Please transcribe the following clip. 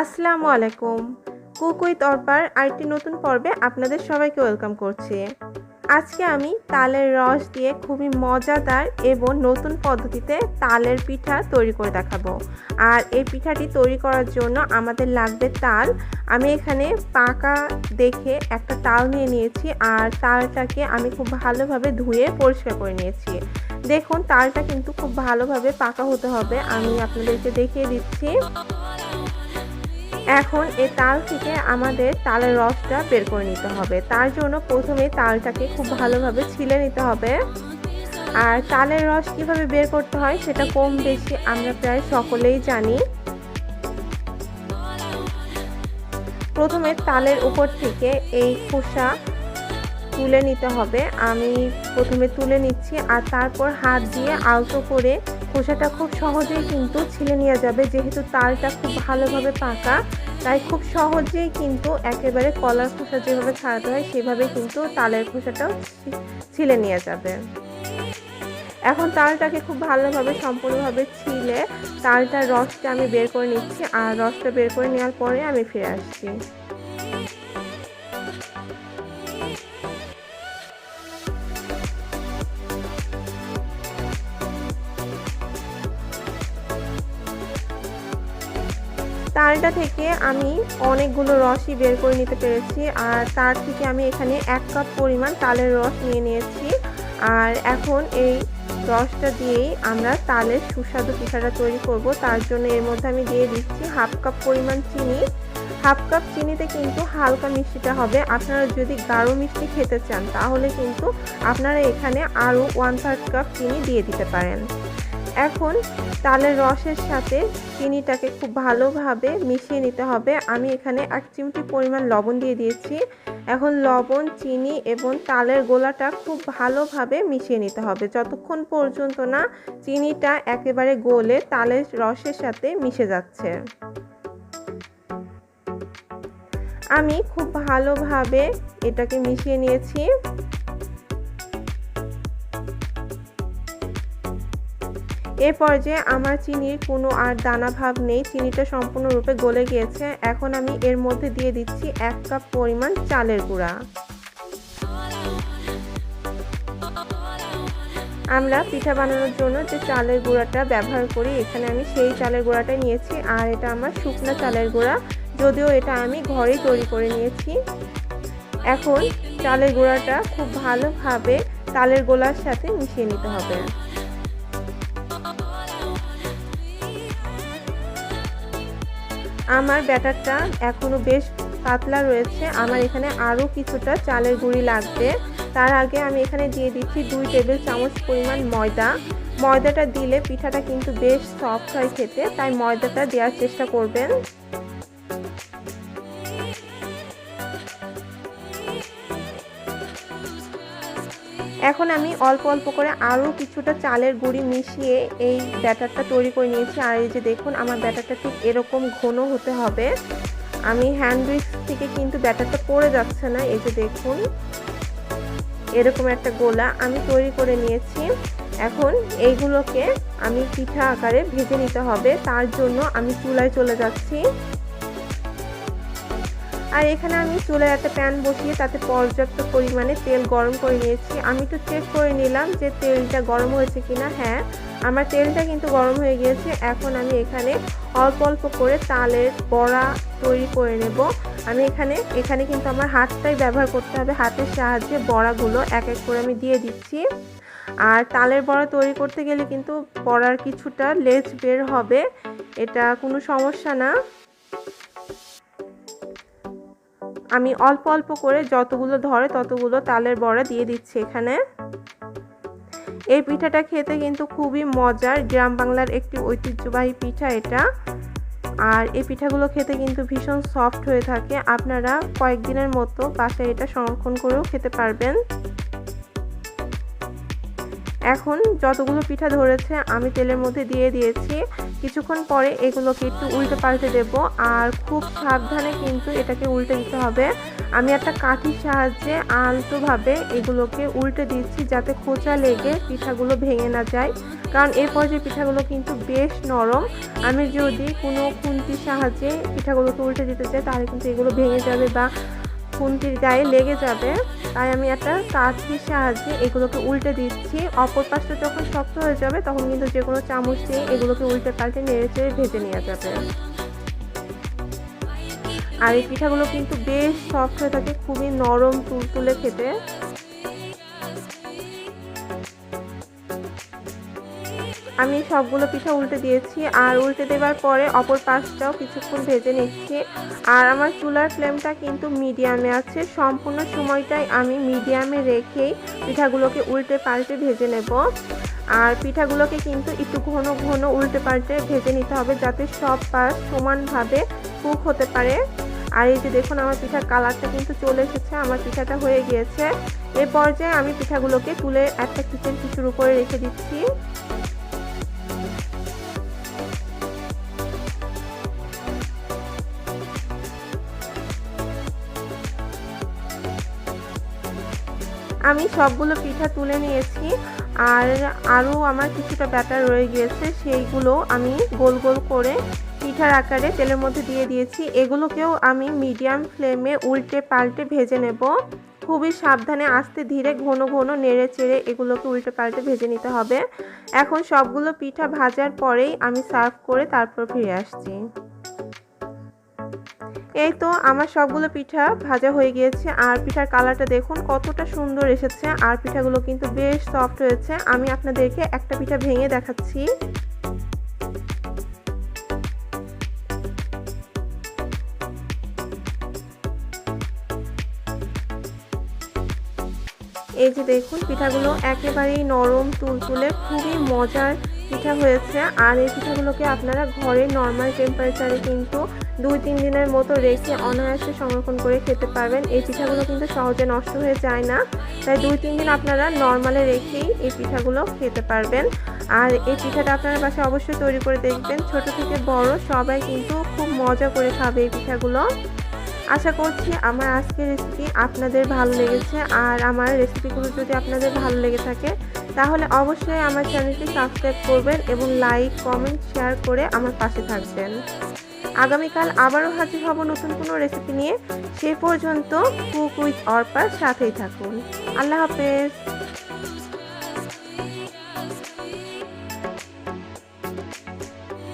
আসসালামু আলাইকুম। Cook with অর্পার আরেকটি নতুন পর্বে আপনাদের সবাইকে ওয়েলকাম করছি। আজকে আমি তালের রস দিয়ে খুবই মজাদার এবং নতুন পদ্ধতিতে তালের পিঠা তৈরি করে দেখাবো। আর এই পিঠাটি তৈরি করার জন্য আমাদের লাগবে তাল। আমি এখানে পাকা দেখে একটা তাল নিয়ে নিয়েছি, আর তালটাকে আমি খুব ভালোভাবে ধুয়ে পরিষ্কার করে নিয়েছি। দেখুন, তালটা কিন্তু খুব ভালোভাবে পাকা হতে হবে, আমি আপনাদেরকে দেখিয়ে দিচ্ছি। এখন এই তাল থেকে আমাদের তালের রসটা বের করে নিতে হবে। তার জন্য প্রথমে তালটাকে খুব ভালোভাবে ছিলে নিতে হবে। আর তালের রস কিভাবে বের করতে হয় সেটা কম বেশি আমরা প্রায় সকলেই জানি। প্রথমে তালের উপর থেকে এই খোসা তুলে নিতে হবে। আমি প্রথমে তুলে নিচ্ছি, আর তারপর হাত দিয়ে আলতো করে খোসাটা খুব সহজেই কিন্তু ছিলে নেওয়া যাবে। যেহেতু তালটা খুব ভালোভাবে পাকা, তাই খুব সহজেই কিন্তু একেবারে কলার খোসা যেভাবে ছাড়াতে হয় সেভাবে কিন্তু তালের খোসাটাও ছিলে নেওয়া যাবে। এখন তালটাকে খুব ভালোভাবে সম্পূর্ণভাবে ছিলে তালটার রসটা আমি বের করে নিচ্ছি, আর রসটা বের করে নেওয়ার পরে আমি ফিরে আসছি। তালটা থেকে আমি অনেকগুলো রসই বের করে নিতে পেরেছি, আর তার থেকে আমি এখানে 1 কাপ পরিমাণ তালের রস নিয়ে নিয়েছি। আর এখন এই রসটা দিয়েই আমরা তালের সুস্বাদু পিঠাটা তৈরি করব। তার জন্য এর মধ্যে আমি দিয়ে দিচ্ছি 1/2 কাপ পরিমাণ চিনি। 1/2 কাপ চিনিতে কিন্তু হালকা মিষ্টিটা হবে। আপনারা যদি গাঢ় মিষ্টি খেতে চান তাহলে কিন্তু আপনারা এখানে আরও 1/3 কাপ চিনি দিয়ে দিতে পারেন। এখন তালের রসের সাথে চিনিটাকে খুব ভালোভাবে মিশিয়ে নিতে হবে। আমি এখানে 1 চিমটি পরিমাণ লবণ দিয়ে দিয়েছি। এখন লবণ, চিনি এবং তালের গোলাটা খুব ভালোভাবে মিশিয়ে নিতে হবে, যতক্ষণ পর্যন্ত না চিনিটা একেবারে গলে তালের রসের সাথে মিশে যাচ্ছে। আমি খুব ভালোভাবে এটাকে মিশিয়ে নিয়েছি। এ পর্যায়ে আমার চিনির কোনো আর দানা ভাব নেই, চিনিটা সম্পূর্ণরূপে গলে গিয়েছে। এখন আমি এর মধ্যে দিয়ে দিচ্ছি 1 কাপ পরিমাণ চালের গুঁড়া। আমরা পিঠা বানানোর জন্য যে চালের গুঁড়াটা ব্যবহার করি, এখানে আমি সেই চালের গুঁড়াটাই নিয়েছি। আর এটা আমার শুকনো চালের গুঁড়া, যদিও এটা আমি ঘরেই তৈরি করে নিয়েছি। এখন চালের গুঁড়াটা খুব ভালোভাবে তালের গোলার সাথে মিশিয়ে নিতে হবে। আমার ব্যাটারটা এখনো বেশ পাতলা রয়েছে, আমার এখানে আরও কিছুটা চালের গুঁড়ি লাগবে। তার আগে আমি এখানে দিয়ে দিচ্ছি 2 টেবিল চামচ পরিমাণ ময়দা। ময়দাটা দিলে পিঠাটা কিন্তু বেশ সফট হয় খেতে, তাই ময়দাটা দেওয়ার চেষ্টা করবেন। এখন আমি অল্প অল্প করে আরও কিছুটা চালের গুঁড়ি মিশিয়ে এই ব্যাটারটা তৈরি করে নিয়েছি। আর এই যে দেখুন, আমার ব্যাটারটা ঠিক এরকম ঘন হতে হবে। আমি হ্যান্ড উইক্স থেকে কিন্তু ব্যাটারটা পড়ে যাচ্ছে না। এই যে দেখুন, এরকম একটা গোলা আমি তৈরি করে নিয়েছি। এখন এইগুলোকে আমি পিঠা আকারে ভেজে নিতে হবে। তার জন্য আমি চুলায় চলে যাচ্ছি। আর এখানে আমি চুলায় একটা প্যান বসিয়ে তাতে পর্যাপ্ত পরিমাণে তেল গরম করে নিয়েছি। আমি একটু চেক করে নিলাম যে তেলটা গরম হয়েছে কিনা। হ্যাঁ, আমার তেলটা কিন্তু গরম হয়ে গিয়েছে। এখন আমি এখানে অল্প অল্প করে তালের বড়া তৈরি করে নেব। আমি এখানে কিন্তু আমার হাতটাই ব্যবহার করতে হবে। হাতের সাহায্যে বড়াগুলো এক এক করে আমি দিয়ে দিচ্ছি। আর তালের বড়া তৈরি করতে গেলে কিন্তু বড়ার কিছুটা লেজ বের হবে, এটা কোনো সমস্যা না। আমি অল্প অল্প করে যতগুলো ধরে ততগুলো তালের বড়া দিয়ে দিচ্ছি এখানে। এই পিঠাটা খেতে কিন্তু খুবই মজার, গ্রাম বাংলার একটি ঐতিহ্যবাহী পিঠা এটা। আর এই পিঠাগুলো খেতে কিন্তু ভীষণ সফট হয়ে থাকে। আপনারা কয়েকদিনের মতো বাসায় এটা সংরক্ষণ করেও খেতে পারবেন। এখন যতগুলো পিঠা ধরেছে আমি তেলের মধ্যে দিয়ে দিয়েছি। কিছুক্ষণ পরে এগুলোকে একটু উল্টে পাল্টে দেব, আর খুব সাবধানে কিন্তু এটাকে উল্টে দিতে হবে। আমি একটা কাঠির সাহায্যে আলতোভাবে এগুলোকে উল্টে দিচ্ছি যাতে খোঁচা লেগে পিঠাগুলো ভেঙে না যায়, কারণ এই পর্যায়ে পিঠাগুলো কিন্তু বেশ নরম। আমি যদি কোনো খুন্তির সাহায্যে পিঠাগুলোকে উল্টে দিতে চাই তাহলে কিন্তু এগুলো ভেঙে যাবে বা খুন্তির গায়ে লেগে যাবে। তাই আমি একটা কাঠির সাহায্যে এগুলোকে উল্টে দিচ্ছি। অপর পাশটা যখন শক্ত হয়ে যাবে তখন কিন্তু যে কোনো চামচ দিয়ে এগুলোকে উল্টে পাল্টে নেড়ে চেড়ে ভেজে নেওয়া যাবে। আর এই পিঠাগুলো কিন্তু বেশ সফট হয়ে থাকে, খুবই নরম তুলতুলে খেতে। আমি সবগুলো পিঠা উল্টে দিয়েছি, আর উল্টে দেওয়ার পরে অপর পাশটাও কিছুক্ষণ ভেজে নিচ্ছি। আর আমার চুলার ফ্লেমটা কিন্তু মিডিয়ামে আছে, সম্পূর্ণ সময়টাই আমি মিডিয়ামে রেখেই পিঠাগুলোকে উল্টে পাল্টে ভেজে নেব। আর পিঠাগুলোকে কিন্তু একটু ঘন ঘন উল্টে পাল্টে ভেজে নিতে হবে যাতে সব পাশ সমানভাবে কুক হতে পারে। আর এই যে দেখুন আমার পিঠার কালারটা কিন্তু চলে এসেছে, আমার পিঠাটা হয়ে গিয়েছে। এই পর্যায়ে আমি পিঠাগুলোকে তুলে একটা কিচেন টিস্যুর উপরে রেখে দিচ্ছি। আমি সবগুলো পিঠা তুলে নিয়েছি, আর আরও আমার কিছুটা ব্যাটার রয়ে গিয়েছে, সেইগুলো আমি গোল গোল করে পিঠার আকারে তেলের মধ্যে দিয়ে দিয়েছি। এগুলোকেও আমি মিডিয়াম ফ্লেমে উল্টে পাল্টে ভেজে নেব। খুবই সাবধানে আস্তে ধীরে ঘন ঘন নেড়ে চেড়ে এগুলোকে উল্টে পাল্টে ভেজে নিতে হবে। এখন সবগুলো পিঠা ভাজার পরেই আমি সার্ভ করে তারপর ফিরে আসছি। এই তো আমার সবগুলো পিঠা ভাজা হয়ে গিয়েছে, আর পিঠার কালারটা দেখুন কতটা সুন্দর এসেছে, আর পিঠাগুলো কিন্তু বেশ সফট হয়েছে। আমি আপনাদেরকে একটা পিঠা ভেঙে দেখাচ্ছি। এই যে দেখুন পিঠাগুলো একেবারেই নরম তুলতুলে, খুবই মজার পিঠা হয়েছে। আর এই পিঠাগুলোকে আপনারা ঘরে নর্মাল টেম্পারেচারে কিন্তু 2-3 দিনের মতো রেখে অনায়াসে সংরক্ষণ করে খেতে পারবেন। এই পিঠাগুলো কিন্তু সহজে নষ্ট হয়ে যায় না, তাই 2-3 দিন আপনারা নর্মালে রেখেই এই পিঠাগুলো খেতে পারবেন। আর এই পিঠাটা আপনারা বাসায় অবশ্যই তৈরি করে দেখবেন, ছোট থেকে বড় সবাই কিন্তু খুব মজা করে খাবে এই পিঠাগুলো। আশা করছি আমার আজকের রেসিপি আপনাদের ভালো লেগেছে, আর আমার রেসিপিগুলো যদি আপনাদের ভালো লেগে থাকে তাহলে অবশ্যই আমার চ্যানেলটি সাবস্ক্রাইব করবেন এবং লাইক কমেন্ট শেয়ার করে আমার পাশে থাকবেন। আগামীকাল আবারও হাজির হব নতুন কোনো রেসিপি নিয়ে। সেই পর্যন্ত কুক উইথ অর্পার সাথেই থাকুন। আল্লাহ হাফেজ।